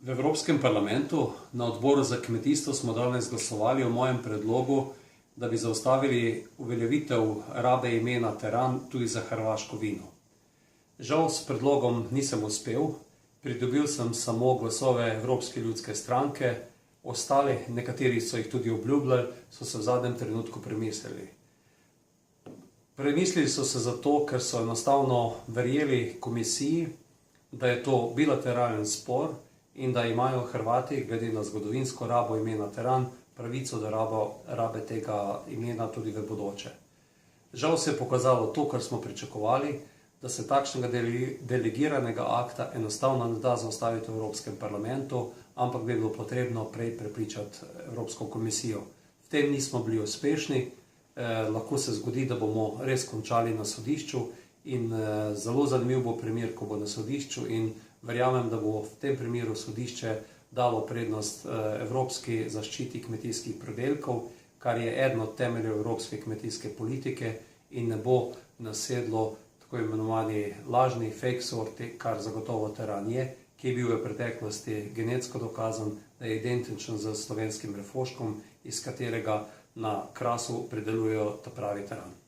V Evropskem parlamentu na odboru za kmetijstvo smo danes glasovali o mojem predlogu, da bi zaustavili uveljavitev rabe imena teran tudi za hrvaško vino. Žal s predlogom nisem uspel, pridobil sem samo glasove Evropske ljudske stranke, ostali, nekateri so jih tudi obljubljali, so se v zadnjem trenutku premislili. Premislili so se zato, ker so enostavno verjeli komisiji, da je to bilateralen spor in da imajo Hrvati, glede na zgodovinsko rabo imena teran, pravico do rabe tega imena tudi v bodoče. Žal se je pokazalo to, kar smo pričakovali, da se takšnega delegiranega akta enostavno ne da zaustaviti v Evropskem parlamentu, ampak bi bilo potrebno prej prepričati Evropsko komisijo. V tem nismo bili uspešni, lahko se zgodi, da bomo res končali na sodišču in zelo zanimiv bo primer, ko bo na sodišču, in verjamem, da bo v tem primeru sodišče dalo prednost evropski zaščiti kmetijskih pridelkov, kar je eden od temeljev evropske kmetijske politike, in ne bo nasedlo tako imenovani lažni fake sorti, kar zagotovo teran je, ki je bil v preteklosti genetsko dokazan, da je identičen z slovenskim refoškom, iz katerega na Krasu pridelujejo ta pravi teran.